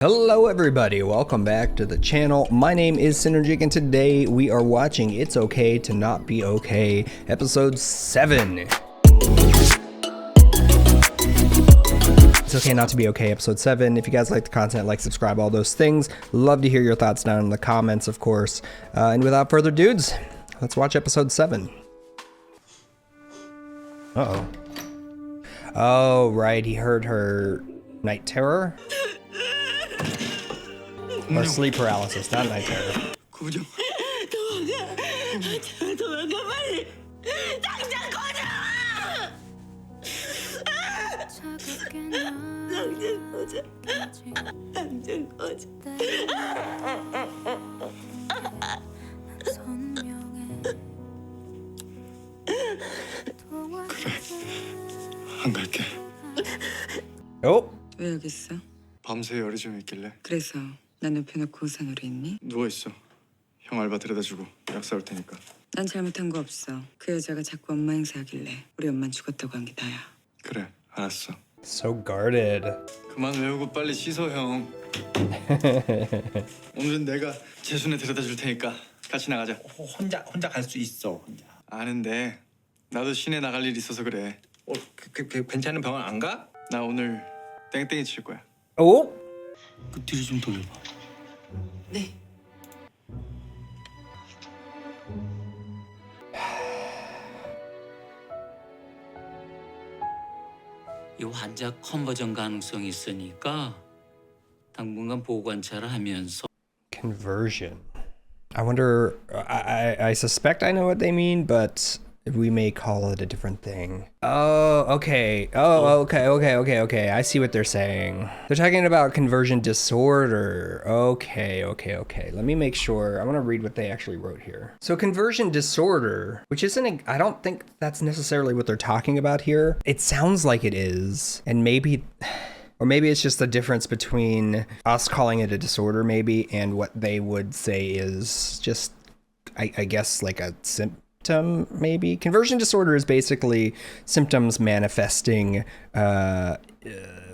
Hello everybody, welcome back to the channel. My name is Psynergic and today we are watching It's Okay to Not Be Okay, episode 7. It's Okay Not to Be Okay, episode 7. If you guys like the content, like, subscribe, all those things. Love to hear your thoughts down in the comments, of course. And without further dudes, let's watch episode 7. Uh-oh. Oh, right, he heard her night terror? Or sleep paralysis, not night terror. 구부정. 도망가 빨리. 당장 꺼져. 당장 꺼져. 그래. 안 갈게. Oh. 왜 여기 있어? 밤새 열이 좀 있길래 그래서 난 옆에 놓고 우산으로 있니? 누워 있어. 형 알바 데려다주고 약 사올 테니까. 난 잘못한 거 없어. 그 여자가 자꾸 엄마 행세하길래 우리 엄만 죽었다고 한 게 나야. 그래, 알았어. So guarded. 그만 외우고 빨리 씻어, 형. 오늘은 내가 재순에 데려다줄 테니까 같이 나가자. 혼자 갈 수 있어. 혼자. 아는데 나도 시내 나갈 일 있어서 그래. 괜찮은 병원 안 가? 나 오늘 땡땡이 칠 거야. Oh. 그 뒤를 좀 돌려봐. 네. 이 환자 컨버전 가능성이 있으니까 당분간 보호 관찰을 하면서 Conversion. I wonder, I suspect I know what they mean, but we may call it a different thing. Oh, okay. Oh, okay. I see what they're saying. They're talking about conversion disorder. Okay. Let me make sure. I want to read what they actually wrote here. So conversion disorder, which isn't, I don't think that's necessarily what they're talking about here. It sounds like it is. And maybe, or maybe it's just the difference between us calling it a disorder maybe and what they would say is just, I guess, like a symptom. Maybe conversion disorder is basically symptoms manifesting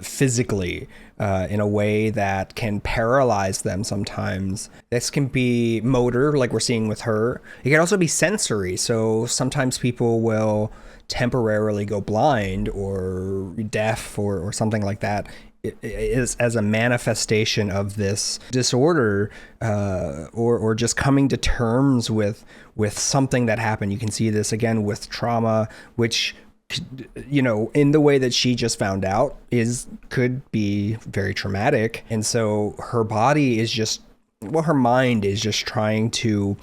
physically in a way that can paralyze them sometimes. This can be motor, like we're seeing with her. It can also be sensory. So sometimes people will temporarily go blind or deaf or something like that. Is as a manifestation of this disorder or just coming to terms with something that happened. You can see this again with trauma, which, you know, in the way that she just found out could be very traumatic. And so her body is just, well, her mind is just trying to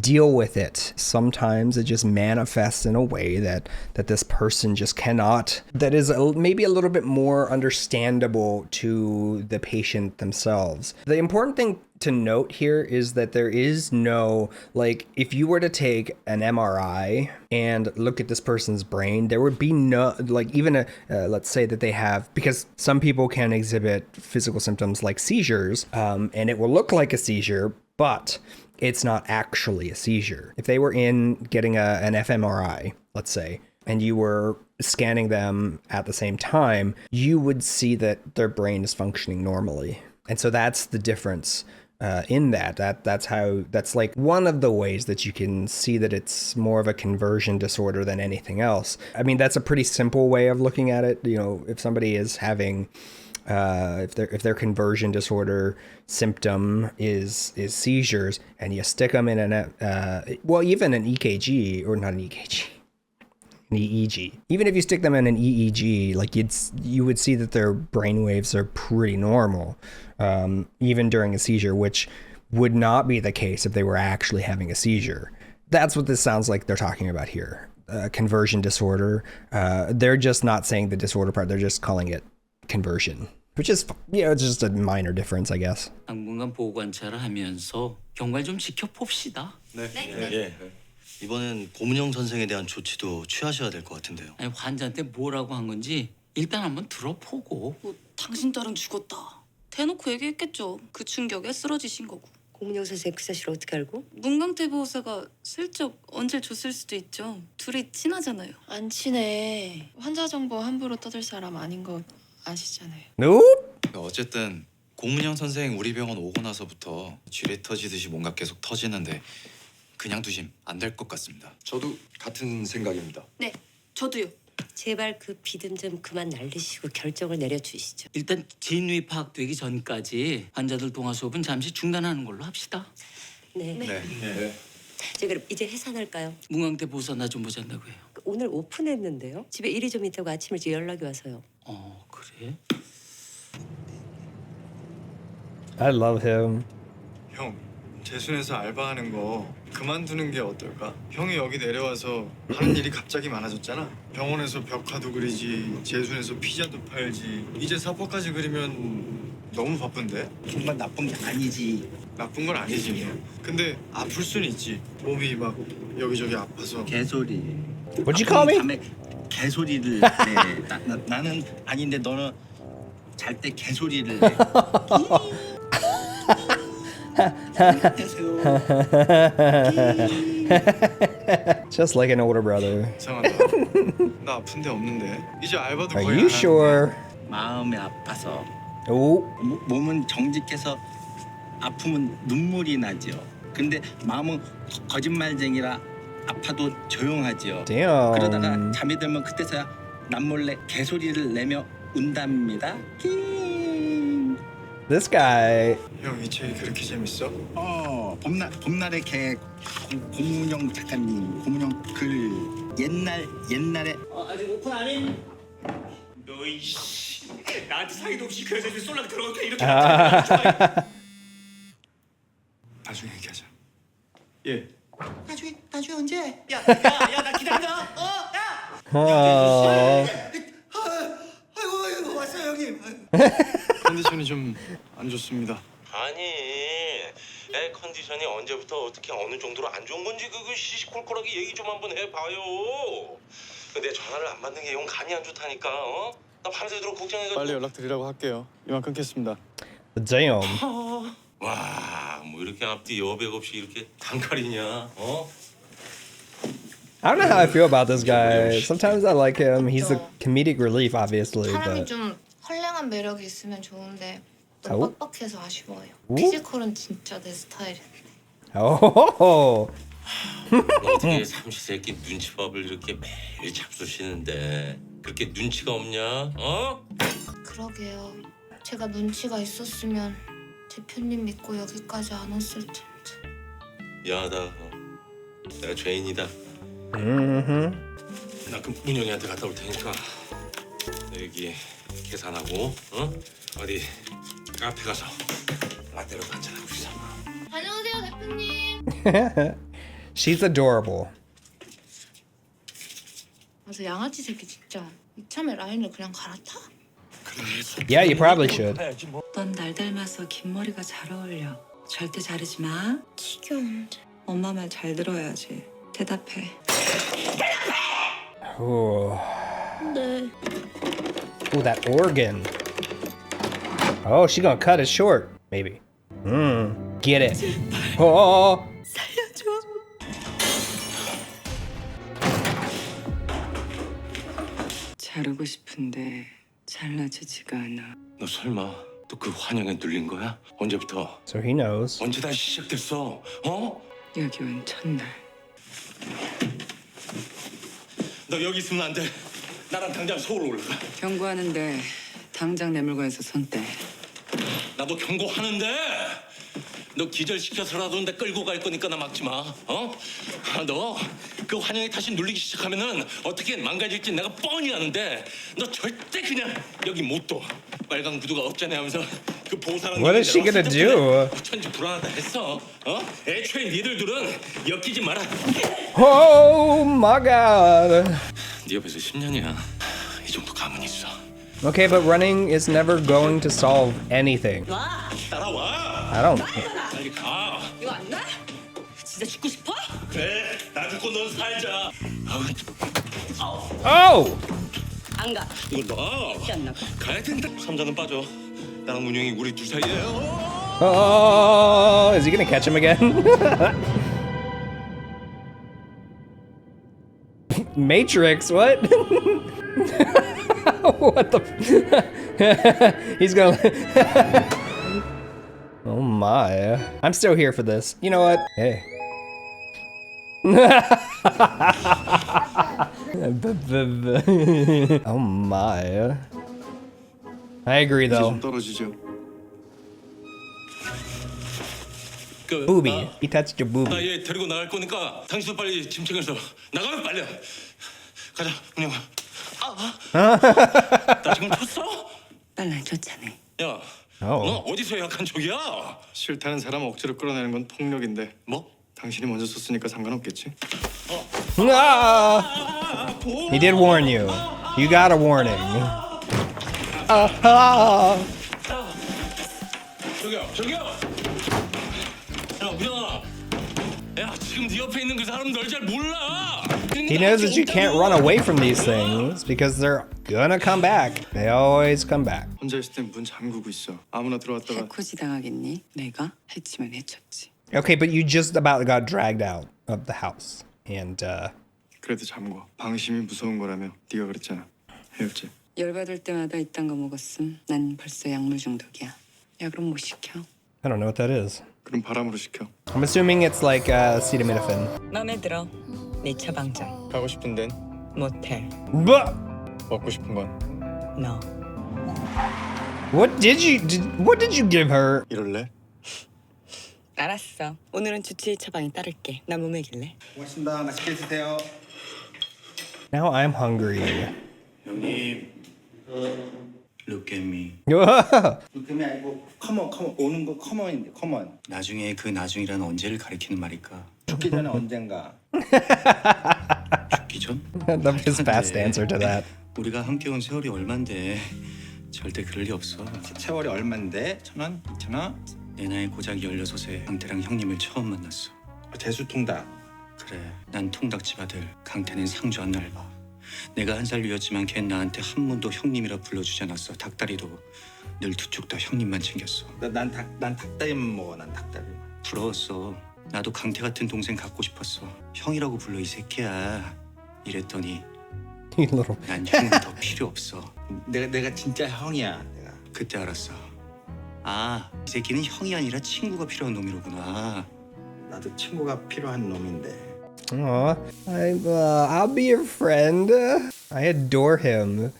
deal with it. Sometimes it just manifests in a way that this person just cannot, that is maybe a little bit more understandable to the patient themselves. The important thing to note here is that there is no, like, if you were to take an MRI and look at this person's brain, there would be no, like, even let's say that they have, because some people can exhibit physical symptoms like seizures, and it will look like a seizure, but it's not actually a seizure. If they were in getting an fMRI, let's say, and you were scanning them at the same time, you would see that their brain is functioning normally. And so that's the difference in that's like one of the ways that you can see that it's more of a conversion disorder than anything else. I mean, that's a pretty simple way of looking at it. You know, if somebody is having if their conversion disorder symptom is seizures, and you stick them in an even an EKG, or not an EKG, an EEG. Even if you stick them in an EEG, like you would see that their brain waves are pretty normal, even during a seizure, which would not be the case if they were actually having a seizure. That's what this sounds like they're talking about here. Conversion disorder. They're just not saying the disorder part. They're just calling it conversion, which is, you know, it's just a minor difference, I guess. 당분간 보호 관찰을 하면서 경과를 좀 지켜봅시다. 예. 이번엔 고문영 선생에 대한 조치도 취하셔야 될 것 같은데요. 아니, 환자한테 뭐라고 한 건지 일단 한번 들어보고. 당신 딸은 죽었다. 대놓고 얘기했겠죠. 그 충격에 쓰러지신 거고. 고문영 선생 그 사실 어떻게 알고? 문강태 보호사가 슬쩍 언제 줬을 수도 있죠. 둘이 친하잖아요. 안 친해. 환자 정보 함부로 떠들 사람 아닌 거 아시잖아요. Nope. 어쨌든 고문영 선생 우리 병원 오고 나서부터 쥐레 터지듯이 뭔가 계속 터지는데 그냥 두심 안 될 것 같습니다. 저도 같은 생각입니다. 네, 저도요. 제발 그 비듬 좀 그만 날리시고 결정을 내려주시죠. 일단 진위 파악되기 전까지 환자들 동화 수업은 잠시 중단하는 걸로 합시다. 네. 네. 저 그럼 이제 해산할까요? 뭉황대 보서 나 좀 보잔다고 해요. 오늘 오픈했는데요. 집에 일이 좀 있다고 아침 일찍 연락이 와서요. 그래? I love him. 형, 재순에서 알바하는 거 그만두는 게 어떨까? 형이 여기 내려와서 하는 일이 갑자기 많아졌잖아. 병원에서 벽화도 그리지, 재순에서 피자도 팔지. 이제 사포까지 그리면 너무 바쁜데? 정말 나쁜 게 아니지. 나쁜 건 아니지. 근데 아플 수는 있지. 몸이 막 여기저기 아파서. 개소리. What'd you call me? 밤에 개소리를 내. 나는 아닌데 너는 잘 때 개소리를 내. Just like an older brother. 이상하다. 나 아픈 데 없는데. 이제 알바도 Are 거의 you 안 sure? 마음이 아파서 Oh, 몸은 정직해서 아프면 눈물이 나죠. 근데 마음은 거짓말쟁이라 아파도 조용하지요. damn. 그러다가 잠이 들면 그때서야 남몰래 개소리를 내며 운답니다. This guy. 형, 이 책이 그렇게 재밌어? 봄날의 개 고문영 작가님 고문영 글 옛날에 아직 오픈 안 해? 너이 씨, 나한테 사이도 없이 그 여자들 쏠라 들어오게 이렇게 나중에 얘기하자. 예. 나중에 언제? 야나 기다린다. Oh. 아이고 왔어요 형님. 컨디션이 좀 안 좋습니다. 아니 애 컨디션이 언제부터 어떻게 어느 정도로 안 좋은 건지 그거 시시콜콜하게 얘기 좀 한번 해봐요. 내 전화를 안 받는 게 영 간이 안 좋다니까. 나 밤새도록 걱정해가지고. 빨리 연락드리라고 할게요. 이만 끊겠습니다. Damn. 와, 뭐 이렇게 앞뒤 여백 없이 이렇게 단칼이냐? I don't know how I feel about this guy. Sometimes I like him. He's a comedic relief, obviously, 사람이 but 좀 헐랭한 매력이 있으면 좋은데 아우? 너무 빡빡해서 아쉬워요. 오? 피지컬은 진짜 내 스타일인데. oh, 너 어떻게 삼시세끼 눈치밥을 이렇게 매일 잡수시는데 그렇게 눈치가 없냐? 그러게요. 제가 눈치가 있었으면 대표님 믿고 여기까지 안 왔을 텐데. 미안하다. 내가 죄인이다. mm-hmm. 나 그 문영이한테 갔다 올 테니까 너 여기 계산하고 어디 카페 가서 라떼로 한잔하고 있어. 다녀오세요 대표님. She's adorable. 맞아 양아치 새끼 진짜. 이참에 라인을 그냥 갈아타? Yeah, you probably should. 넌 날 닮아서 긴 머리가 잘 어울려. 절대 자르지 마. 지겨운데. 엄마 말 잘 들어야지. 대답해. Oh, 네. ooh, that organ. Oh, she gonna cut it short, maybe. Get it. Oh, 살려줘. 자르고 싶은데 잘라지지가 않아. 너 설마 또 그 환영에 눌린 거야? 언제부터? so he knows. 언제 다시 시작됐어? 여기 온 첫날. 너 여기 있으면 안 돼. 나랑 당장 서울로 올라가. 경고하는데 당장 내 물건에서 손 떼. 나도 경고하는데 너 기절시켜서라도 내 끌고 갈 거니까 나 막지 마. 너 그 환영이 다시 눌리기 시작하면은 어떻게 망가질지 내가 뻔히 아는데 너 절대 그냥 여기 못 둬. 빨간 구두가 없잖아 하면서 그 보살한 What is she gonna do? 천지 불안하다 했어. 애초에 니들들은 엮이지 마라. Oh my god. 네 옆에서 10년이야. 이 정도 가만히 있어. Okay, but running is never going to solve anything. 따라와. I don't. 빨리 가. 이거 안 나? 진짜 죽고 싶어? 그래. 나 죽고 넌 살자. Oh! 안 가. 이거 놔. 안 나가. 가야 된다. 삼자는 빠져. 나랑 문영이 우리 둘 사이에. Oh, is he gonna catch him again? Matrix, what? What the? He's gonna. Oh my. I'm still here for this. You know what? Hey. Oh my. I agree 이제 though. 좀 떨어지죠. Boobie. He touched your boobie. 나얘 데리고 나갈 거니까 당신도 빨리 짐 챙겨서 나가면 빨리. 가자, 문영아. 나 지금 쳤어? 빨라 쫓아내. 야, Oh. 너 어디서 약한 척이야? 싫다는 사람 억지로 끌어내는 건 폭력인데 뭐? 당신이 먼저 썼으니까 상관없겠지? Ah! He did warn you. You got a warning. 저기요. 야, 문영아. 야, 지금 네 옆에 있는 그 사람 널 잘 몰라. He knows that you can't run away from these things because they're gonna come back. They always come back. 혼자 있을 땐 문 잠그고 있어. 아무나 들어왔다가 해코지 당하겠니? 내가 해치면 해쳤지. Okay, but you just about got dragged out of the house. And, 그래도 잠궈. 방심이 무서운 거라며 네가 그랬잖아. 헤어지. 열받을 때마다 이딴 거 먹었음. 난 벌써 약물 중독이야. 약으로 못 시켜. I don't know what that is. 그럼 바람으로 시켜. I'm assuming it's like acetaminophen. 마음에 들어. 네 처방전. 가고 싶은 데는 모텔. But 먹고 싶은 건 너. what did you give her? 이럴래? 알았어. 오늘은 주치의 처방이 따를게. 나 뭐 먹일래? 고맙습니다. 맛있게 드세요. Now I'm hungry. 형님. Look at me. Whoa. 그게 아니고 컴온 오는 거 컴온인데 컴온. 나중에 그 나중이란 언제를 가리키는 말일까? 죽기 전에 언젠가. 죽기 전? I love his fast answer to that. 우리가 함께 온 세월이 얼만데 절대 그럴 리 없어. 세월이 얼만데? 1,000원? 2,000원? 내 나이 고작 16에 강태랑 형님을 처음 만났어. 대수통닭. 그래, 난 통닭집 아들. 강태는 상주한 날 봐. 내가 한 살 위였지만 걘 나한테 한 번도 형님이라 불러주지 않았어. 닭다리도 늘 두 쪽 다 형님만 챙겼어. 난 닭다리만 먹어. 난 닭다리. 부러웠어. 나도 강태 같은 동생 갖고 싶었어. 형이라고 불러 이 새끼야. 이랬더니 You little. 난 형은 더 필요 없어. 내가 진짜 형이야. 내가 그때 알았어. 아, 이 새끼는 형이 아니라 친구가 필요한 놈이로구나. 나도 친구가 필요한 놈인데. Aw, I'll be your friend. I adore him.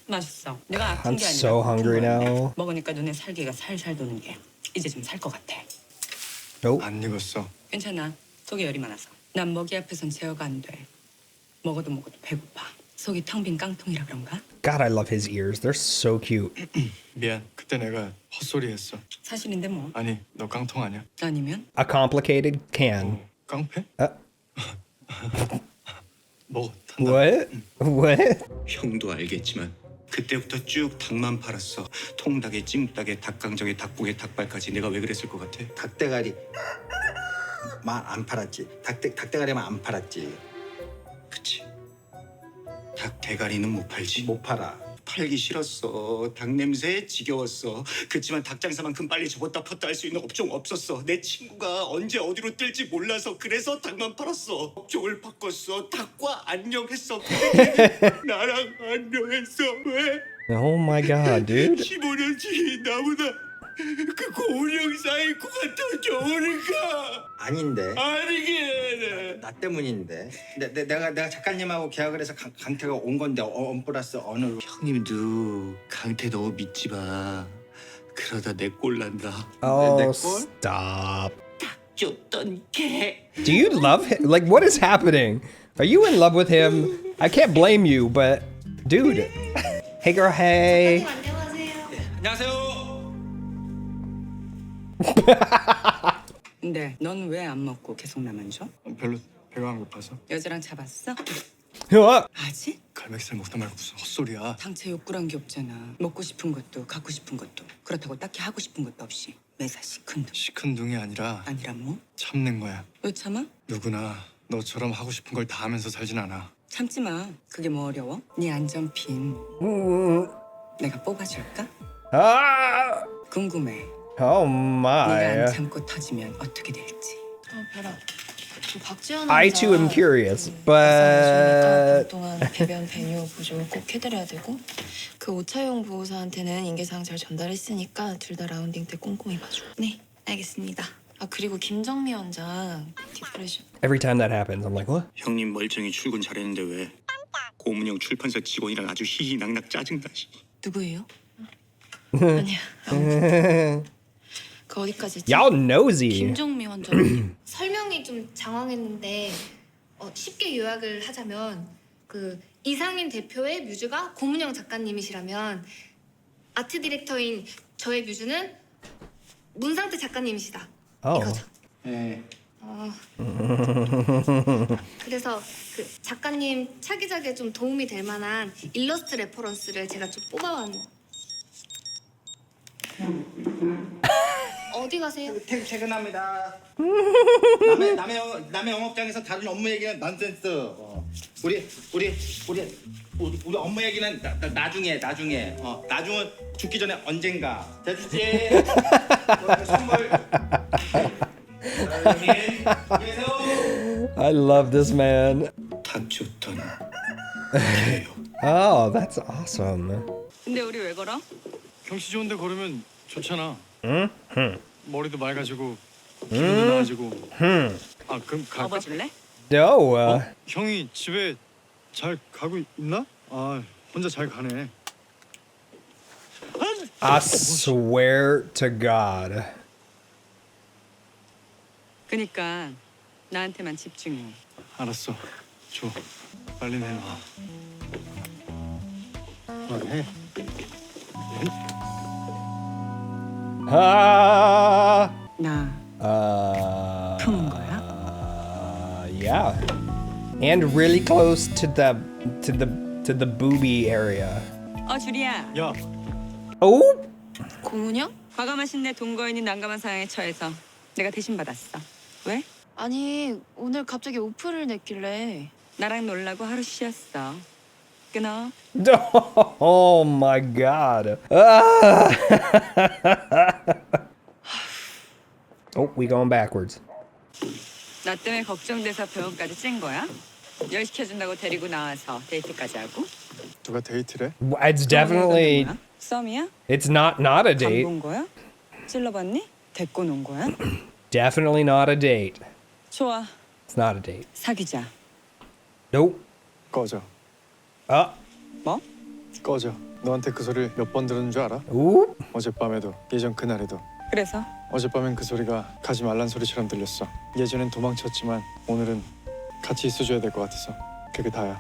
맛있어. 내가 아픈 I'm 게 아니라 so hungry now. 먹으니까 눈에 살기가 살살 도는 게 이제 좀 살 것 같아. Nope. 안 익었어. 괜찮아. 속에 열이 많아서. 난 먹이 앞에선 제어가 안 돼. 먹어도 배고파. 속이 텅 빈 깡통이라 그런가? God, I love his ears. They're so cute. 미안. 그때 내가 헛소리 했어. 사실인데 뭐. 아니, 너 깡통 아니야? 아니면? A complicated can. 깡패? 뭐 What? What? 형도 알겠지만 그때부터 쭉 닭만 팔았어. 통닭에 찜닭에 닭강정에 닭고기에 닭발까지. 내가 왜 그랬을 것 같아? 닭대가리 만 안 팔았지. 닭대가리만 안 팔았지. 그치. 닭대가리는 못 팔지. 못 팔아. 팔기 싫었어. 닭 냄새에 지겨웠어. 그렇지만 닭 장사만큼 빨리 접었다 폈다 할 수 있는 업종 없었어. 내 친구가 언제 어디로 뜰지 몰라서 그래서 닭만 팔았어. 업종을 바꿨어. 닭과 안녕했어. 근데 걔는 나랑 안녕했어. 왜? Oh my god, dude. 15년치 나보다 그 고운 형사의 코가 더 좋으니까. 아닌데. 아니긴. 나 때문인데. 내가 작가님하고 계약을 해서 강태가 온 건데 원 플러스 어느로. 형님도 강태 너무 믿지 마. 그러다 내 꼴 난다. Oh, 내 꼴? stop. 줬던 개. Do you love him? Like, what is happening? Are you in love with him? I can't blame you, but dude. Hey, girl, hey. 안녕하세요. 근데 넌 왜 안 먹고 계속 나만 줘? 별로 배가 안 고파서. 여자랑 잡았어? What? 아직? 갈매기살 먹다 말고 무슨 헛소리야. 당체 욕구란 게 없잖아. 먹고 싶은 것도 갖고 싶은 것도 그렇다고 딱히 하고 싶은 것도 없이 매사 시큰둥. 시큰둥이 아니라 아니라 뭐? 참는 거야. 왜 참아? 누구나 너처럼 하고 싶은 걸 다 하면서 살진 않아. 참지 마. 그게 뭐 어려워? 네 안전핀 내가 뽑아줄까? Ah! 궁금해. Oh 네가 안 my. 참고 터지면 어떻게 될지. 봐라. 박지현 I too am curious, but 동안 배변 배뇨 보조를 꼭 해드려야 되고 그 오차용 보호사한테는 인계사항 잘 전달했으니까 둘 다 라운딩 때 꼼꼼히 봐줘. 네, 알겠습니다. 아 그리고 김정미 원장 디프레션. every time that happens, I'm like, what? 형님 멀쩡히 출근 잘했는데 왜 고문형 출판사 직원이랑 아주 희희낙낙 짜증나. 누구예요? 아니야. 그 어디까지 했지? Y'all nosy. 김정미 원장. 설명이 좀 장황했는데 쉽게 요약을 하자면 그 이상인 대표의 뮤즈가 고문영 작가님이시라면 아트 디렉터인 저의 뮤즈는 문상태 작가님이시다. Oh. 이거죠. 네. 그래서 그 작가님 차기작에 좀 도움이 될 만한 일러스트 레퍼런스를 제가 좀 뽑아왔네요. 어디 가세요? 퇴근합니다. 남의 영업장에서 다른 업무 얘기는 넌센스. 우리 업무 얘기는 나중에. 나중은 죽기 전에 언젠가. 대주씨. 선물. I love this man. 다쳤던 Oh, that's awesome. 근데 우리 왜 걸어? 경치 좋은데 걸으면 좋잖아. 응? 머리도 맑아지고 기분도 나아지고. 아 그럼 갈까? 업어줄래? No. 형이 집에 잘 가고 있나? 아 혼자 잘 가네. I swear to God. 그니까 나한테만 집중해. 알았어. 줘. 빨리 내놔. 해. Ah. 나 품은 거야? Yeah. And really close to the booby area. 주리야. 야. Oh. 고문영? 과감하신 내 동거인이 난감한 상황에 처해서 내가 대신 받았어. 왜? 아니 오늘 갑자기 오프를 냈길래 나랑 놀라고 하루 쉬었어. 끊어. Oh my God. Ah. Oh, we going backwards. 나 때문에 걱정돼서 병원까지 찐 거야? 열 시켜준다고 데리고 나와서 데이트까지 하고? 누가 데이트래? It's definitely. 뭐야? 썸이야? It's not a date. 본 거야? 찔러봤니? 데리고 논 거야? Definitely not a date. 좋아. It's not a date. 사귀자. Nope. 꺼져. 뭐? 꺼져. 너한테 그 소리를 몇 번 들은 줄 알아? Ooh. 어젯밤에도 예전 그날에도. 그래서? 어젯밤엔 그 소리가 가지 말란 소리처럼 들렸어. 예전엔 도망쳤지만 오늘은 같이 있어줘야 될 것 같아서. 그게 다야.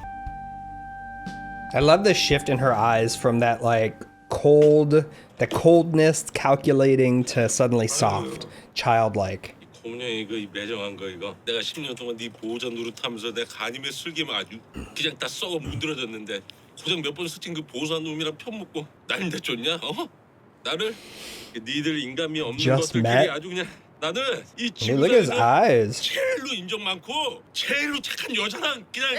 I love the shift in her eyes from that like coldness, calculating to suddenly soft, childlike. 고문형이 이 매정한 거 이거 내가 10년 동안 네 보호자 노릇하면서 내 간임에 슬기면 아주 그냥 다 썩어 문드러졌는데 고작 몇 번 스친 그 보호사 놈이랑 편먹고 나인데 쫓냐? 나를 니들 인간미 없는 Just 것들끼리 met? 아주 그냥 나는 이 Hey, look at his 지구상에서 eyes. 제일로 인정 많고 제일로 착한 여자는 그냥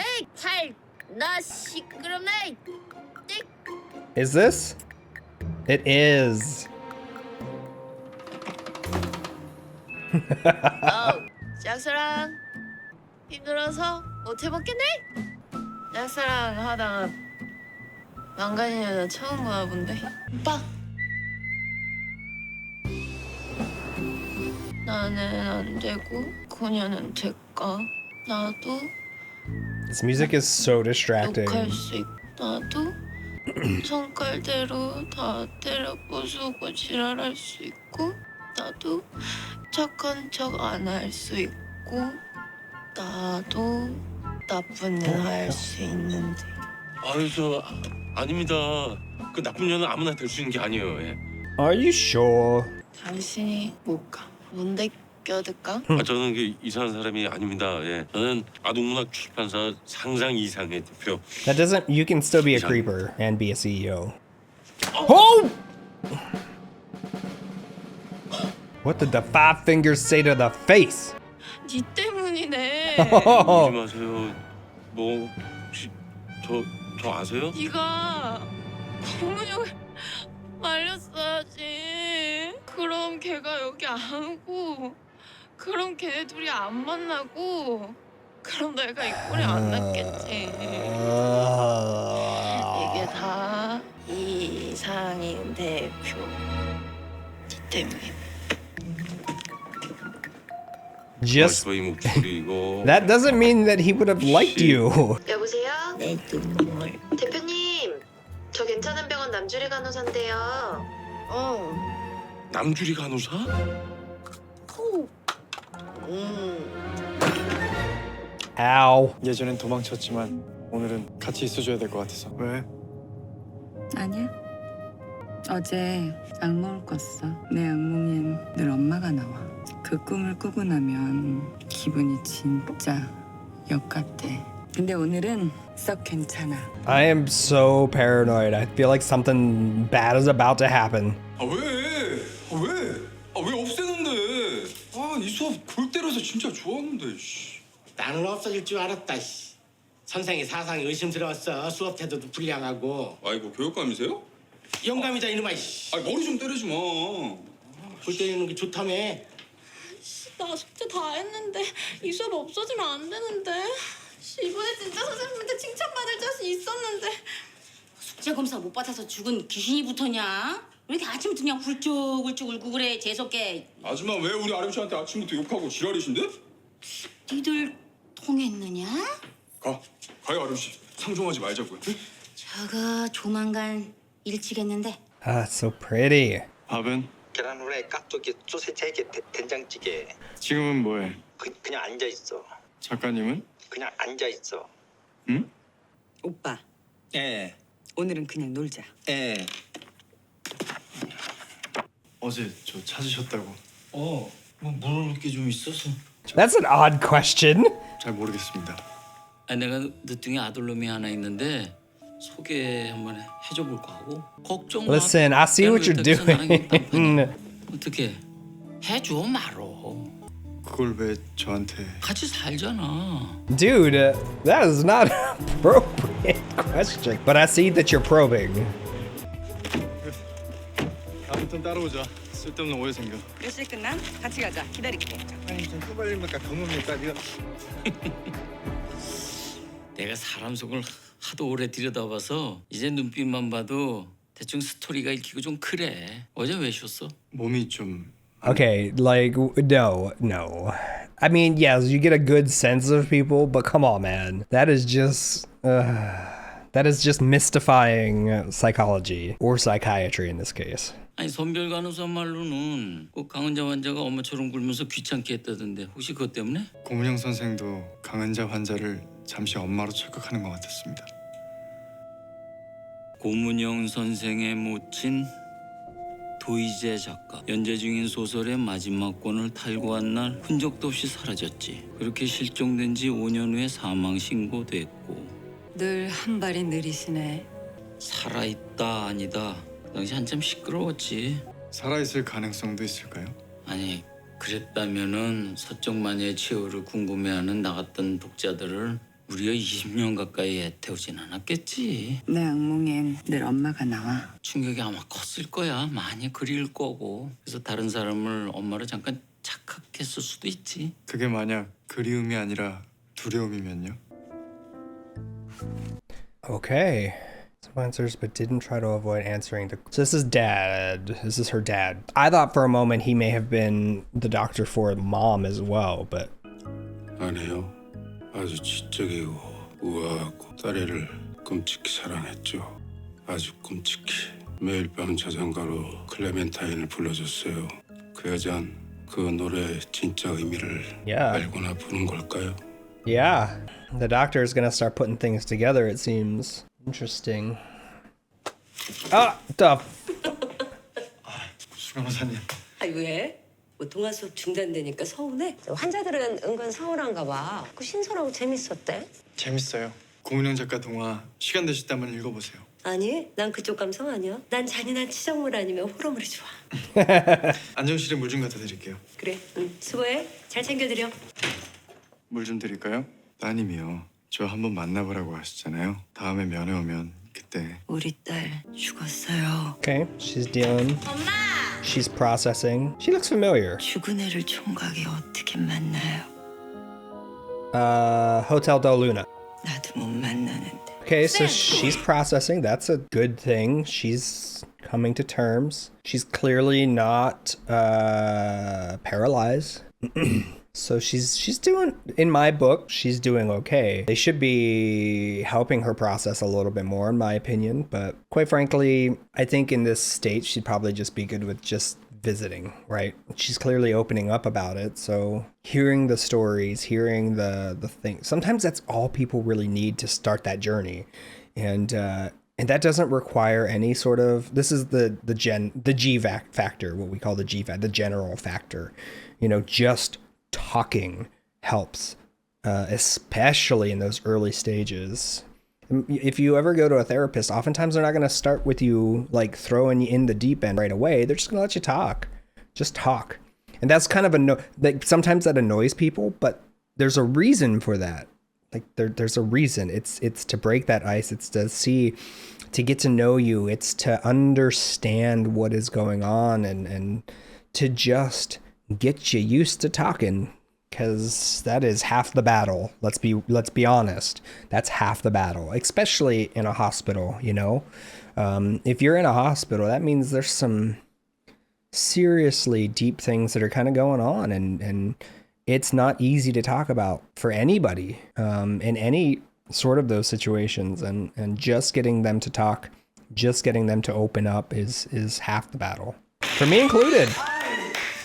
나 시끄럽네. Is this? It is. 짝사랑 힘들어서 못 해먹겠네. 짝사랑 하다가 망가진 여자 처음 보나 본데. 오빠. 나는 안 되고 그녀는 될까? 나도 This music is so distracting. 욕할 수 있고 나도 성깔대로 다 때려 부수고 지랄할 수 있고 나도 착한 척 안 할 수 있고 나도 나쁜 일 할 수 있는데. 아유 저 아닙니다. 그 나쁜 년은 아무나 될 수 있는 게 아니에요. 예. Are you sure? 당신이 뭘까? 뭔데 껴들까? 저는 그 이상한 사람이 아닙니다. 예. 저는 아동문학 출판사 상상 이상의 대표. That doesn't. You can still be a creeper and be a CEO. Oh! What did the five fingers say to the face? 니 때문이네. 울지 마세요. 뭐 혹시 저 아세요? 네가 고문형을 말렸어야지. 그럼 걔가 여기 안 오고 그럼 걔네 둘이 안 만나고 그럼 내가 이 꼴이 안 났겠지. 이게 다 이상인 대표 때문에. Just 이 목소리 이거. that doesn't mean that he would have liked you. 여보세요? 내 눈물. 대표님, 저 괜찮은 병원 남주리 간호사인데요. 남주리 간호사? Ow. 예전엔 도망쳤지만 오늘은 같이 있어줘야 될 것 같아서. 왜? 아니야. 어제 악몽을 꿨어. 내 악몽엔 늘 엄마가 나와. 그 꿈을 꾸고 나면 기분이 진짜 역 같아. 근데 오늘은 썩 괜찮아. I am so paranoid. I feel like something bad is about to happen. 아 왜? 왜 없애는데? 이 수업 골 때려서 진짜 좋았는데. 나는 없어질 줄 알았다. 씨. 선생이 사상이 의심스러웠어. 수업 태도도 불량하고. 아이고 교육감이세요? 영감이다 이놈아. 씨. 머리 좀 때리지 마. 골 때리는 게 좋다며. 나 숙제 다 했는데 이 수업 없어지면 안 되는데. 이번에 진짜 선생님한테 칭찬받을 자신 있었는데. 숙제 검사 못 받아서 죽은 귀신이 붙었냐? 왜 이렇게 아침부터 그냥 훌쩍훌쩍 울고 그래? 재수없게. 아줌마 왜 우리 아름씨한테 아침부터 욕하고 지랄이신데? 니들 통했느냐? 가요 아름씨. 상종하지 말자고요. 저거 조만간 일치겠는데. Ah, so pretty. 밥은? 계란 후라이, 깍두기, 소세지 3개, 된장찌개. 지금은 뭐해? 그냥 앉아 있어. 작가님은? 그냥 앉아 있어. 응? 오빠, 예. 오늘은 그냥 놀자. 예. 어제 저 찾으셨다고. 뭐 물어볼 게 좀 있어서. That's an odd question. 잘 모르겠습니다. 내가 늦둥이 아들놈이 하나 있는데 소개 한번 해줘 볼까 하고. 걱정 마. Listen, I see what you're doing. 어떻게 해줘 말어. 그걸 왜 저한테? 같이 살잖아. Dude, that is not an appropriate question. But I see that you're probing. 다음부터는 따라오자. 쓸데없는 오해 생겨. 몇 시에 끝나? 같이 가자. 기다릴게. 아니 좀 끄발립니까? 경험입니까? 내가 사람 속을 하도 오래 들여다봐서 이제 눈빛만 봐도 대충 스토리가 읽히고 좀 그래. 어제 왜 쉬었어? 몸이 좀. Okay, like, no. I mean, yes, you get a good sense of people, but come on, man. That is just mystifying psychology or psychiatry in this case. 아니 선별 간호사 말로는 꼭 강은자 환자가 엄마처럼 굴면서 귀찮게 했다던데 혹시 그것 때문에? 고문영 선생도 강은자 환자를 잠시 엄마로 착각하는 것 같았습니다. 고문영 선생의 모친 도희재 작가. 연재 중인 소설의 마지막 권을 탈고한 날 흔적도 없이 사라졌지. 그렇게 실종된 지 5년 후에 사망 신고됐고. 늘 한 발이 느리시네. 살아있다 아니다. 그 당시 한참 시끄러웠지. 살아있을 가능성도 있을까요? 아니 그랬다면은 서쪽 마녀의 최후를 궁금해하는 나 같던 독자들을 무려 20년 가까이 애태우진 않았겠지. 내 악몽엔 늘 엄마가 나와. 충격이 아마 컸을 거야. 많이 그리울 거고. 그래서 다른 사람을 엄마로 잠깐 착각했을 수도 있지. 그게 만약 그리움이 아니라 두려움이면요? Okay. Some answers, but didn't try to avoid answering the. So this is dad. This is her dad. I thought for a moment he may have been the doctor for mom as well, but. 아니요. 아주 지적이고 우아하고 딸애를 끔찍히 사랑했죠. 아주 끔찍히. 매일 밤 자장가로 클레멘타인을 불러줬어요. 그 여잔 그 노래의 진짜 의미를 알고나 부는 걸까요? Yeah. The doctor is gonna start putting things together, it seems. Interesting. The. 수 간호사님. 아 왜? 뭐 동화 수업 중단되니까 서운해? 환자들은 은근 서운한가 봐. 그 신선하고 재밌었대. 재밌어요. 고문영 작가 동화 시간 되실 때 한번 읽어보세요. 아니, 난 그쪽 감성 아니야. 난 잔인한 치정물 아니면 호러물이 좋아. 안정실에 물 좀 갖다 드릴게요. 그래, 응, 수고해. 잘 챙겨드려. 물 좀 드릴까요? 따님이요. 저 한번 만나보라고 하셨잖아요. 다음에 면회 오면 그때. 우리 딸 죽었어요. Okay, she's dealing. 엄마! She's processing. She looks familiar. 죽은 애를 총각이 어떻게 만나요? Hotel Del Luna. 나도 못 만나는데. Okay, so she's processing. That's a good thing. She's coming to terms. She's clearly not paralyzed. So she's doing, in my book, she's doing okay. They should be helping her process a little bit more, in my opinion. But quite frankly, I think in this state, she'd probably just be good with just visiting, right? She's clearly opening up about it. So hearing the stories, hearing the things, sometimes that's all people really need to start that journey. And that doesn't require any sort of, this is the G factor, what we call the G factor, the general factor. You know, just talking helps, especially in those early stages. If you ever go to a therapist, oftentimes they're not going to start with you like throwing you in the deep end right away. They're just going to let you talk. Just talk. And that's kind of like sometimes that annoys people, but there's a reason for that. Like there's a reason. It's to break that ice. It's to get to know you. It's to understand what is going on and to just get you used to talking, because that is half the battle. Let's be honest. That's half the battle, especially in a hospital. You know, if you're in a hospital, that means there's some seriously deep things that are kind of going on, and it's not easy to talk about for anybody in any sort of those situations. And just getting them to talk, just getting them to open up is half the battle, for me included.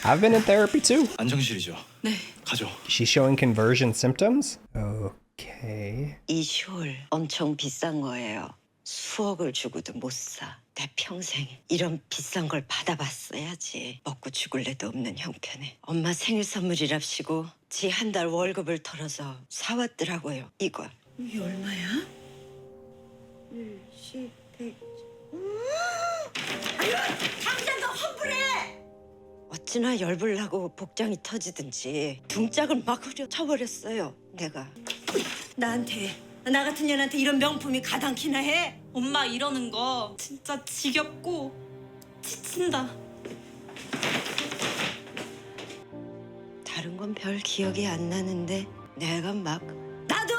I've been in therapy too. 안정실이죠. 네. 가죠. She's showing conversion symptoms? Okay. 이 숄 엄청 비싼 거예요. 수억을 주고도 못 사. 내 평생 이런 비싼 걸 받아봤어야지. 먹고 죽을 애도 없는 형편에. 엄마 생일 선물이랍시고 지 한 달 월급을 털어서 사왔더라고요. 이걸. 이게 얼마야? 10, 100... 아유! 당장 너 환불해! 어찌나 열불나고 복장이 터지든지 둥짝을 막 흐려쳐버렸어요, 내가. 나한테, 나 같은 년한테 이런 명품이 가당키나 해? 엄마 이러는 거 진짜 지겹고 지친다. 다른 건 별 기억이 안 나는데 내가 막 나도!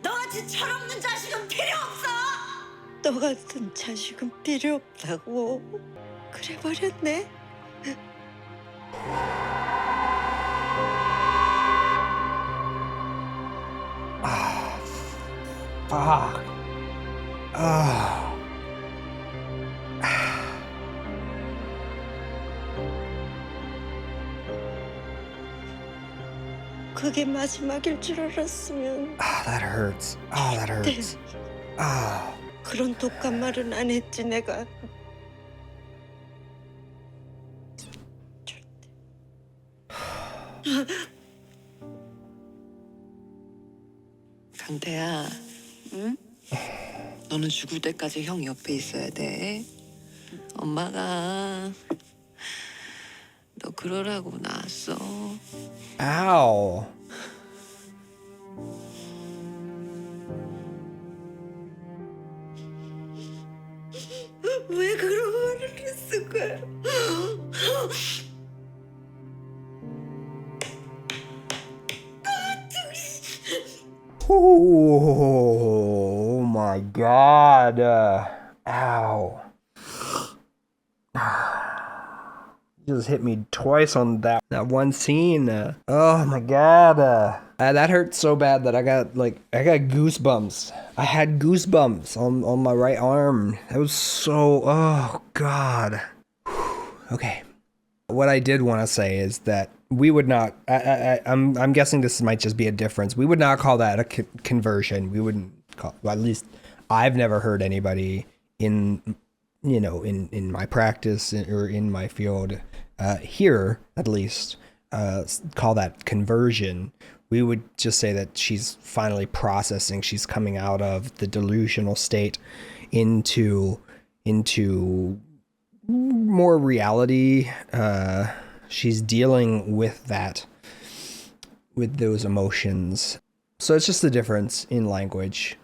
너같이 철없는 자식은 필요 없어! 너 같은 자식은 필요 없다고 그래 버렸네. Fuck. 그게 마지막일 줄 알았으면. That hurts. That hurts. 그런 독한 말은 안 했지 내가. 강태야, 응? 너는 죽을 때까지 형 옆에 있어야 돼. 엄마가 너 그러라고 낳았어. Ow. 왜 그런 말을 했을까? Oh my God. Ow. You just hit me twice on that one scene. Oh my God. That hurt so bad that I got goosebumps. I had goosebumps on my right arm. That was so, oh God. Okay. What I did want to say is that we would not, I'm guessing this might just be a difference. We would not call that a conversion. We wouldn't call, well, at least I've never heard anybody in my practice or in my field here, at least, call that conversion. We would just say that she's finally processing. She's coming out of the delusional state into more reality. She's dealing with those emotions. So it's just the difference in language.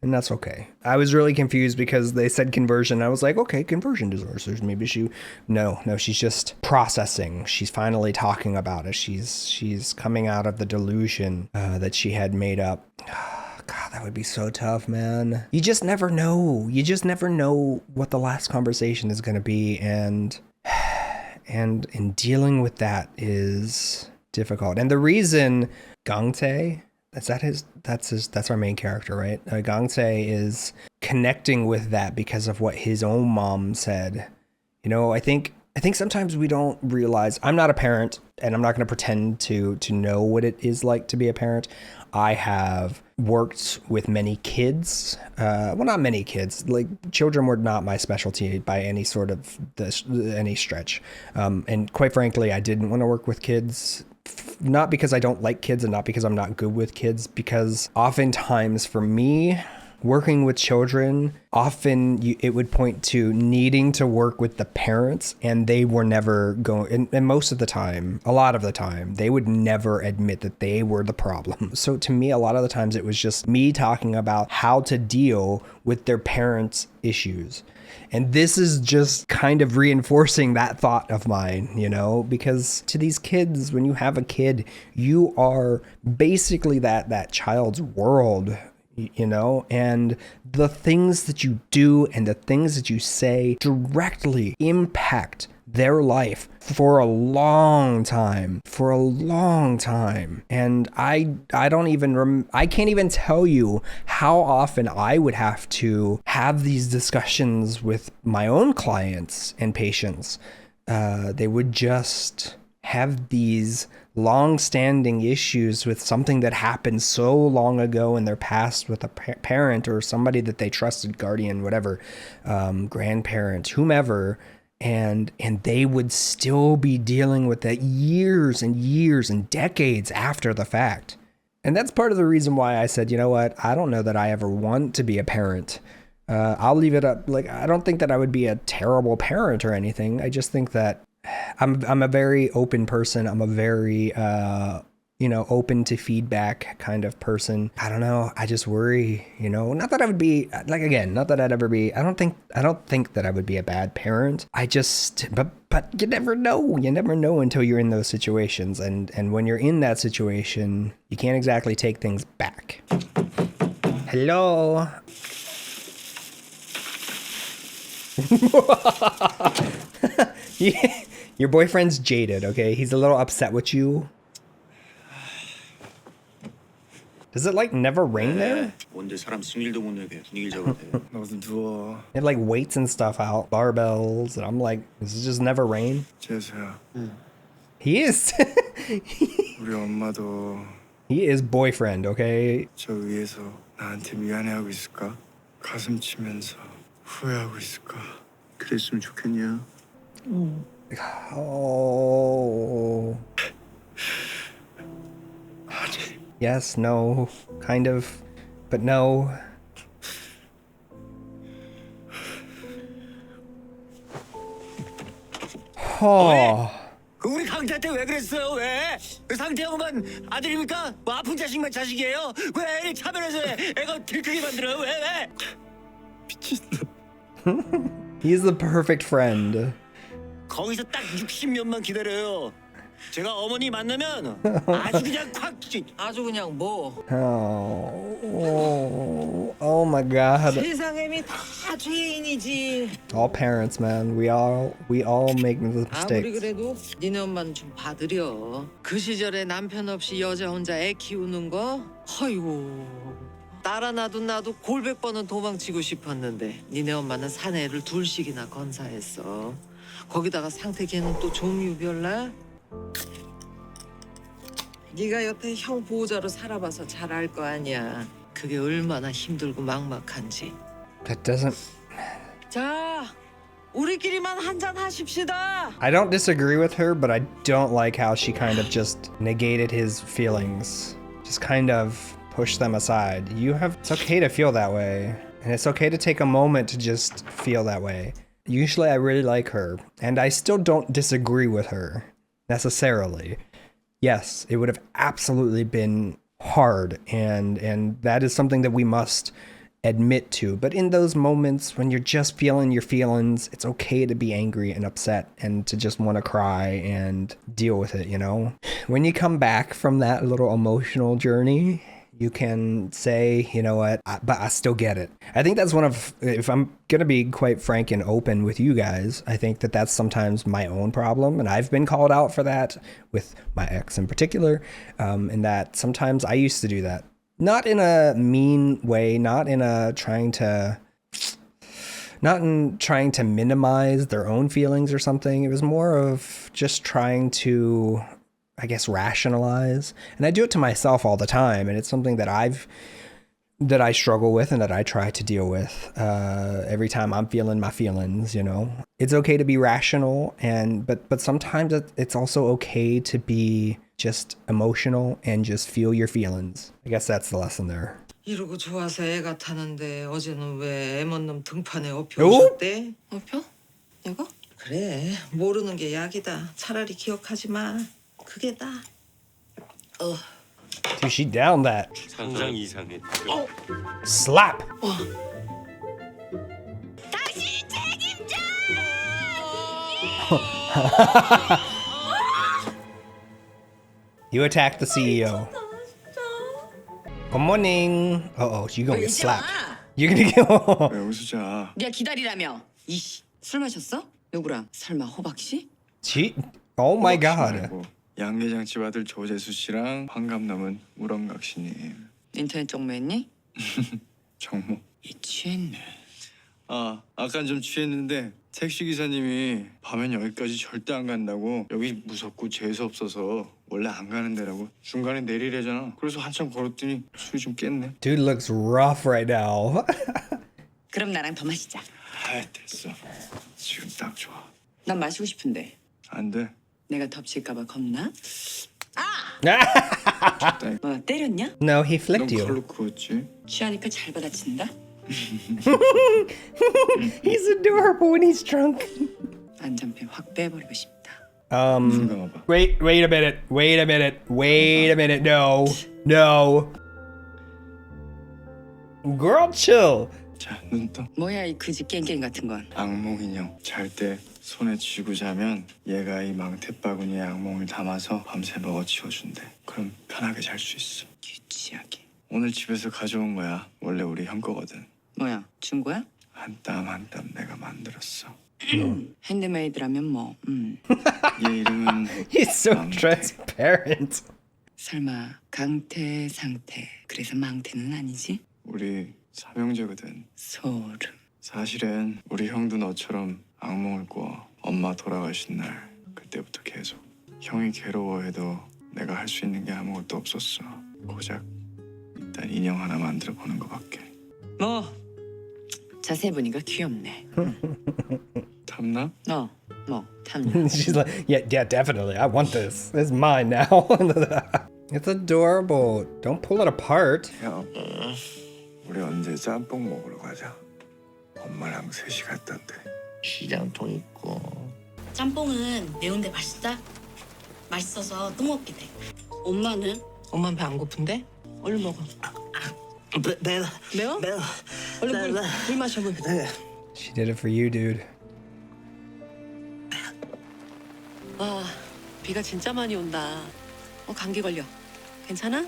And that's okay. I was really confused because they said conversion. I was like, okay, conversion disorder. So maybe no, she's just processing. She's finally talking about it. She's coming out of the delusion that she had made up. God, that would be so tough, man. You just never know. You just never know what the last conversation is going to be. And in dealing with that is difficult. And the reason Gangtae, that's our main character, right? Gangtae is connecting with that because of what his own mom said. You know, I think sometimes we don't realize, I'm not a parent and I'm not going to pretend to know what it is like to be a parent. I have worked with many kids. Well, not many kids. Like, children were not my specialty by any sort of any stretch. And quite frankly, I didn't want to work with kids. Not because I don't like kids and not because I'm not good with kids, because oftentimes for me, working with children, it would point to needing to work with the parents, and they were never going, and most of the time, a lot of the time, they would never admit that they were the problem. So to me, a lot of the times it was just me talking about how to deal with their parents' issues. And this is just kind of reinforcing that thought of mine, you know, because to these kids, when you have a kid, you are basically that child's world, you know, and the things that you do and the things that you say directly impact their life for a long time. And I can't even tell you how often I would have to have these discussions with my own clients and patients. They would just have these long-standing issues with something that happened so long ago in their past with a parent or somebody that they trusted, guardian, whatever, grandparent, whomever, and they would still be dealing with that years and years and decades after the fact. And that's part of the reason why I said, you know what, I don't know that I ever want to be a parent. I'll leave it up. Like, I don't think that I would be a terrible parent or anything. I just think that I'm a very open person. I'm a very, open to feedback kind of person. I don't know. I just worry, not that I would be not that I'd ever be, I don't think that I would be a bad parent. But you never know. You never know until you're in those situations. And when you're in that situation, you can't exactly take things back. Hello. Yeah. Your boyfriend's jaded, okay? He's a little upset with you. Does it never rain there? 뭔데 사람 승일도 못 내게 분위기 잡아야 돼. 너도 누워. They have weights and stuff out, barbells, and I'm like, does it just never rain? 재수야. He is. 우리 엄마도 He is boyfriend, okay? 저 위에서 나한테 미안해하고 있을까? 가슴 치면서 후회하고 있을까? 그랬으면 좋겠냐? Oh. Yes, no, kind of, but no. Oh. 우리 강태 때 왜 그랬어요? 왜? 상태형만 아들입니까? 뭐 아픈 자식만 자식이에요? 왜 애를 차별해서 애가 들키게 만들어요? 왜? He's the perfect friend. 거기서 딱 60년만 기다려요. 제가 어머니 만나면 아주 그냥 아주 그냥 뭐. Oh my God. 세상에 다 죄인이지. All parents, man. We all make 아무리 mistakes. 그래도 니네 엄마는 좀 봐드려. 그 시절에 남편 없이 여자 혼자 애 키우는 거? 아이고. 딸 하나 나도 골백 번은 도망치고 싶었는데 니네 엄마는 사내를 둘씩이나 건사했어. 거기다가 상태계는 또 종류별나? 네가 여태 형 보호자로 살아봐서 잘 알 거 아니야. 그게 얼마나 힘들고 막막한지. That doesn't... 자, 우리끼리만 한잔 하십시다. I don't disagree with her, but I don't like how she kind of just negated his feelings. Just kind of pushed them aside. It's okay to feel that way. And it's okay to take a moment to just feel that way. Usually I really like her, and I still don't disagree with her, necessarily. Yes, it would have absolutely been hard, and that is something that we must admit to. But in those moments when you're just feeling your feelings, it's okay to be angry and upset and to just want to cry and deal with it, you know? When you come back from that little emotional journey, you can say, you know what, but I still get it. I think that's one of, if I'm going to be quite frank and open with you guys, I think that that's sometimes my own problem. And I've been called out for that with my ex in particular. And that sometimes I used to do that. Not in a mean way, not in trying to minimize their own feelings or something. It was more of just trying to, I guess, rationalize. And I do it to myself all the time. And it's something that I struggle with and that I try to deal with every time I'm feeling my feelings, you know. It's okay to be rational, but sometimes it's also okay to be just emotional and just feel your feelings. I guess that's the lesson there. 이러고 좋아서 애가 타는데 어제는 왜 애먼 놈 등판에 업혀 오셨대? 업혀? 내가? 그래, 모르는 게 약이다. 차라리 기억하지 마. 그게 나. Dude, she downed that. 상상 이상해. Slap. 당신 책임져! You attacked the CEO. Good morning. Uh-oh, you're gonna get slapped. You're gonna get... 왜 웃으자. 네가 기다리라며. 이씨, 술 마셨어? 누구랑? 설마 호박 씨? Oh my god. 양계장집 아들 조재수 씨랑 환갑 남은 우렁각 씨님. 인터넷 정모했니? 정모. 취했네. 아깐 좀 취했는데 택시 기사님이 밤엔 여기까지 절대 안 간다고, 여기 무섭고 재수 없어서 원래 안 가는 데라고 중간에 내리래잖아. 그래서 한참 걸었더니 술이 좀 깼네. Dude looks rough right now. 그럼 나랑 더 마시자. 됐어. 지금 딱 좋아. 난 마시고 싶은데. 안 돼. 내가 덮칠까봐 겁나? 뭐 때렸냐? No, he flicked you. 넌 칼로 그었지. 취하니까 잘 받아친다. He's adorable when he's drunk. 안전핀 확 빼버리고 싶다. Wait a minute. No. Girl, chill. 자, 눈 떠. 뭐야 이 그지 깽깽 같은 건. 악몽 인형. 잘 때 손에 쥐고 자면 얘가 이 망태바구니에 악몽을 담아서 밤새 먹어 치워준대. 그럼 편하게 잘 수 있어. 유치하게. 오늘 집에서 가져온 거야. 원래 우리 형 거거든. 뭐야 준 거야? 한 땀 한 땀 내가 만들었어. 핸드메이드라면 뭐. 얘 이름은 He's so transparent. 설마 강태 상태. 그래서 망태는 아니지? 우리 삼형제거든. 소름. 사실은 우리 형도 너처럼 악몽을 꿔. 엄마 돌아가신 날 그때부터 계속. 형이 괴로워해도 내가 할 수 있는 게 아무것도 없었어. 고작 일단 인형 하나 만들어 보는 거밖에. 뭐 자세히 보니까 귀엽네. 탐나? 뭐 탐나. She's like, yeah, definitely. I want this. It's mine now. It's adorable. Don't pull it apart. 형, 우리 언제 짬뽕 먹으러 가자. 엄마랑 셋이 갔던데. 시장통 있고. 짬뽕은 매운데 맛있다. 맛있어서 또 먹게 돼. 엄마는? 엄마는 배 안 고픈데? 얼른 먹어. 매워? 얼른 물 마셔 물. She did it for you, dude. 와, 비가 진짜 많이 온다. 감기 걸려. 괜찮아?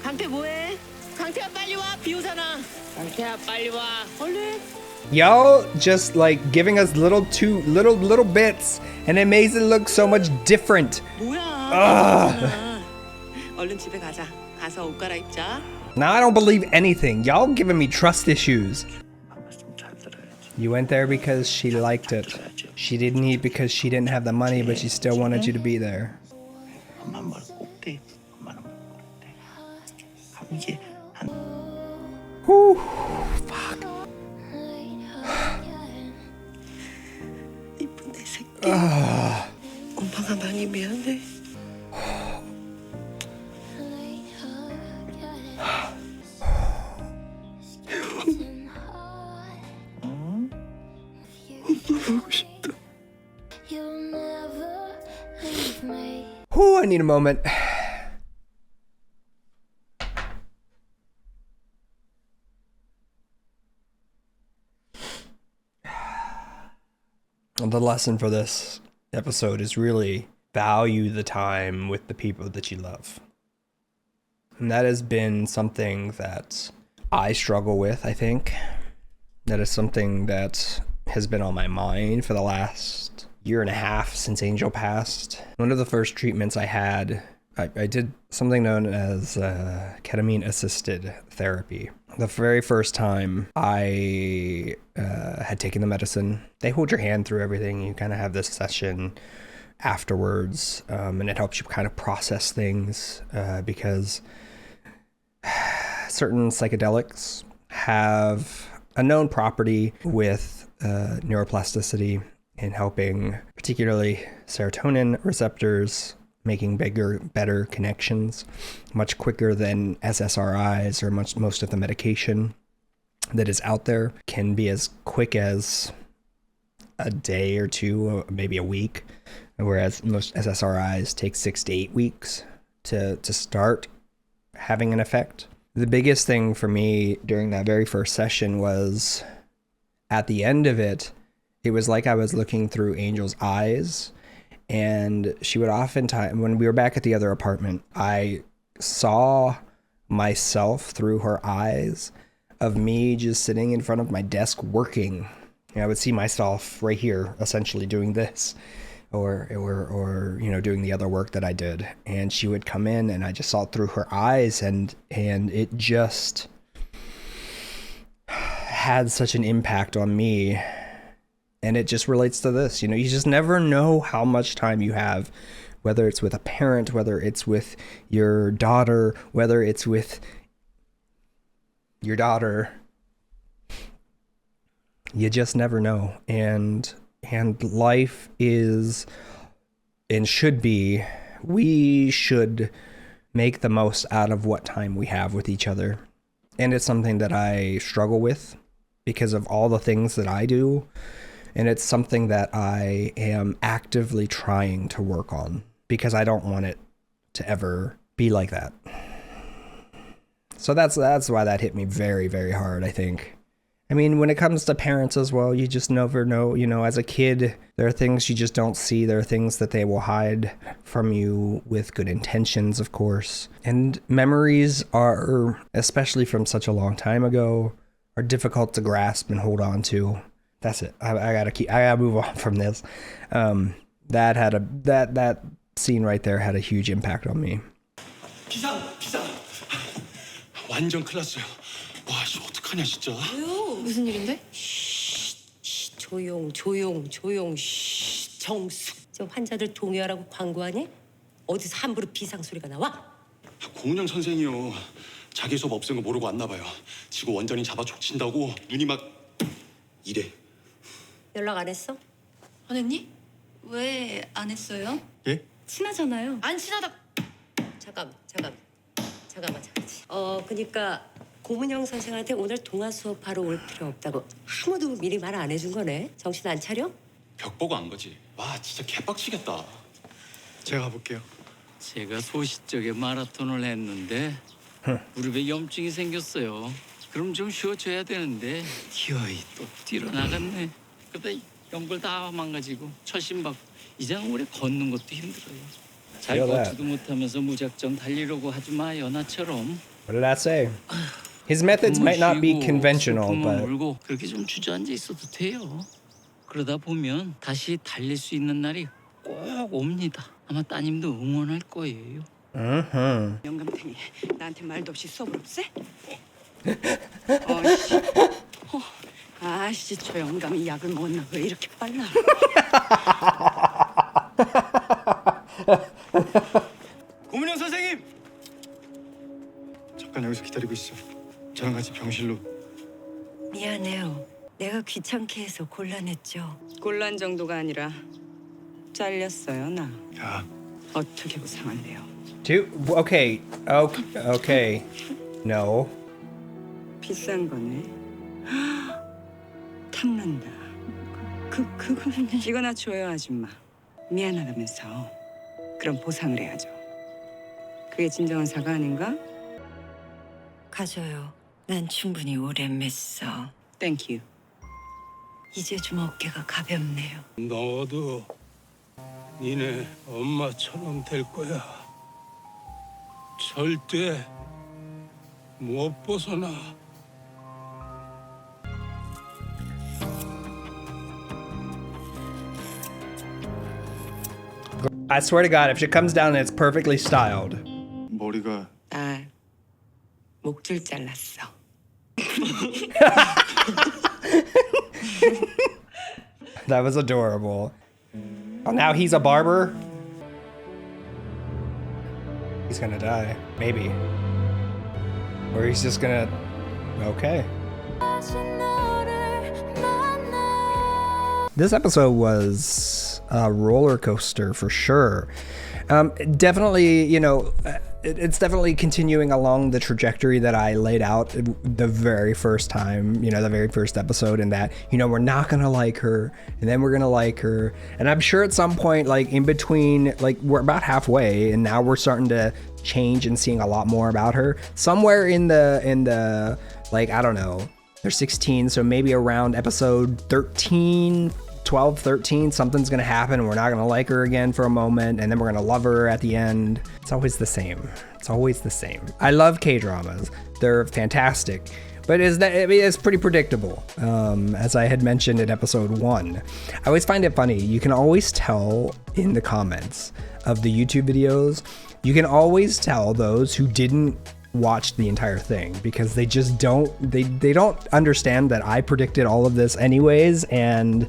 강태 뭐해? 강태야 빨리 와. 비 오잖아. 강태야 빨리 와. 얼른. Y'all just like giving us little bits, and it makes it look so much different. 뭐야? 얼른 집에 가자. 가서 옷 갈아입자. Now I don't believe anything. Y'all giving me trust issues. You went there because she liked it. She didn't eat because she didn't have the money, but she still wanted you to be there. Whew, fuck. 이쁜 내 새끼. 엄마가 많이 미안해. 보고 싶다. Whew, I need a moment. the lesson for this episode is really value the time with the people that you love. And that has been something that I struggle with, I think. That is something that has been on my mind for the last year and a half since Angel passed. One of the first treatments I had, I did something known as ketamine-assisted therapy. The very first time I had taken the medicine, they hold your hand through everything. You kind of have this session afterwards, and it helps you kind of process things because certain psychedelics have a known property with neuroplasticity in helping particularly serotonin receptors, making better connections much quicker than SSRIs or most of the medication that is out there. Can be as quick as a day or two, maybe a week, whereas most SSRIs take 6 to 8 weeks to start having an effect. The biggest thing for me during that very first session was at the end of it, it was like I was looking through Angel's eyes, and she would oftentimes, when we were back at the other apartment, I saw myself through her eyes of me just sitting in front of my desk working. And I would see myself right here, essentially doing this, or doing the other work that I did. And she would come in, and I just saw it through her eyes, and it just had such an impact on me. And it just relates to this, you just never know how much time you have, whether it's with a parent, whether it's with your daughter, whether it's with your daughter. You just never know. And life is and should be, we should make the most out of what time we have with each other. And it's something that I struggle with because of all the things that I do. And it's something that I am actively trying to work on because I don't want it to ever be like that. So that's why that hit me very, very hard, I think. I mean, when it comes to parents as well, you just never know. As a kid, there are things you just don't see. There are things that they will hide from you with good intentions, of course. And memories are, especially from such a long time ago, are difficult to grasp and hold on to. That's it. I gotta move on from this. That scene right there had a huge impact on me. 비상! 완전 큰일 났어요. 와, 씨, 어떡하냐, 진짜. 왜요? 무슨 일인데? 조용. 정숙. 저 환자들 동요하라고 광고하니? 어디서 함부로 비상 소리가 나와? 고은영 선생이요. 자기 수업 없앤 거 모르고 왔나 봐요. 지구 원장님 잡아 족친다고 눈이 막 이래. 연락 안 했어? 안 했니? 왜 안 했어요? 예? 친하잖아요. 안 친하다. 잠깐만. 그니까 고문영 선생한테 오늘 동화 수업 바로 올 필요 없다고 아무도 미리 말 안 해준 거네. 정신 안 차려? 벽 보고 안 거지. 와, 진짜 개빡치겠다. 제가 가볼게요. 제가 소시적에 마라톤을 했는데 무릎에 염증이 생겼어요. 그럼 좀 쉬어줘야 되는데 기어이 또 뛰러 나갔네. 그러다 연골 다 망가지고 철심받고 이제는 오래 걷는 것도 힘들어요. 잘 걷지도 못하면서 무작정 달리려고 하지 마요, 나처럼. What did that say? His methods might not be conventional, but 울고 그렇게 좀 주저앉아 있어도 돼요. 그러다 보면 다시 달릴 수 있는 날이 꼭 옵니다. 아마 따님도 응원할 거예요. 영감탱이 나한테 말도 없이 수업을 없애? 아씨 저 영감이 약을 먹었나 왜 이렇게 빨라? 고문영 선생님! 잠깐 여기서 기다리고 있어. 저랑 같이 병실로. 미안해요. 내가 귀찮게 해서 곤란했죠. 곤란 정도가 아니라 잘렸어요 나. 야. 어떻게 보상할래요? Okay. No. 비싼 거네. 탐난다. 그거는 이거나 줘요 아줌마. 미안하다면서. 그럼 보상을 해야죠. 그게 진정한 사과 아닌가? 가져요. 난 충분히 오래 맸어. 땡큐. 이제 좀 어깨가 가볍네요. 너도 니네 엄마처럼 될 거야. 절대 못 벗어나. I swear to God, if she comes down and it's perfectly styled. 머리가 나 목줄 잘랐어. That was adorable. Oh, now he's a barber? He's gonna die. Maybe. Or he's just gonna... Okay. This episode was a roller coaster for sure. Definitely, you know, it's definitely continuing along the trajectory that I laid out the very first time, you know, the very first episode, and that, you know, we're not gonna like her, and then we're gonna like her, and I'm sure at some point, like in between, like we're about halfway, and now we're starting to change and seeing a lot more about her. Somewhere in the like, I don't know, they're 16, so maybe around episode 13, 12, 13, something's gonna happen and we're not gonna like her again for a moment, and then we're gonna love her at the end. It's always the same. It's always the same. I love K-dramas. They're fantastic. But it's pretty predictable, as I had mentioned in episode 1. I always find it funny. You can always tell in the comments of the YouTube videos, you can always tell those who didn't watch the entire thing, because they just don't, they don't understand that I predicted all of this anyways, and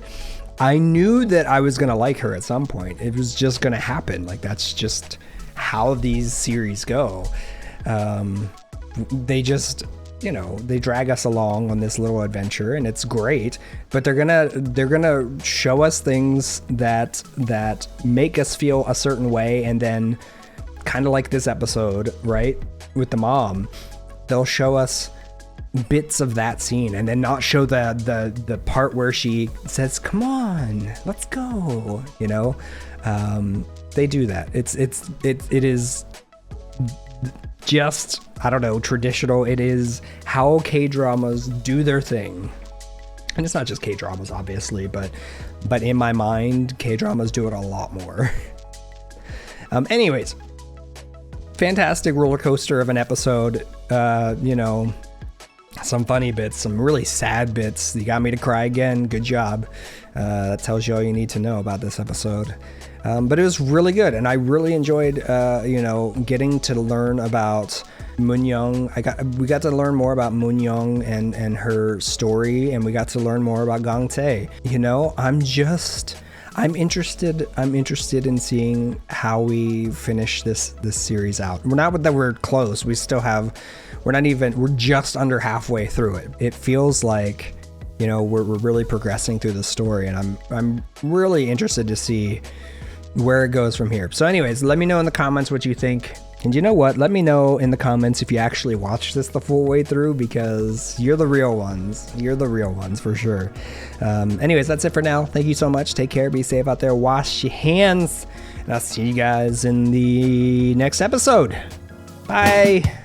I knew that I was gonna like her at some point. It was just gonna happen. Like, that's just how these series go. They just, you know, they drag us along on this little adventure, and it's great, but they're gonna show us things that make us feel a certain way, and then kind of like this episode, right, with the mom, they'll show us bits of that scene and then not show the part where she says, "Come on, let's go," you know. They do that. It is just, I don't know, traditional. It is how K-dramas do their thing. And it's not just K-dramas, obviously, but in my mind, K-dramas do it a lot more. Anyways, fantastic roller coaster of an episode. You know, some funny bits, some really sad bits. You got me to cry again. Good job. That tells you all you need to know about this episode. But it was really good, and I really enjoyed, you know, getting to learn about Moon-young. We got to learn more about Moon-young and her story, and we got to learn more about Gang-tae. You know, I'm interested in seeing how we finish this series out. We're not that we're close. We still have, we're just under halfway through it. It feels like, you know, we're really progressing through the story, and I'm really interested to see where it goes from here. So anyways, let me know in the comments what you think. And you know what? Let me know in the comments if you actually watched this the full way through, because you're the real ones. You're the real ones for sure. Anyways, that's it for now. Thank you so much. Take care. Be safe out there. Wash your hands. And I'll see you guys in the next episode. Bye.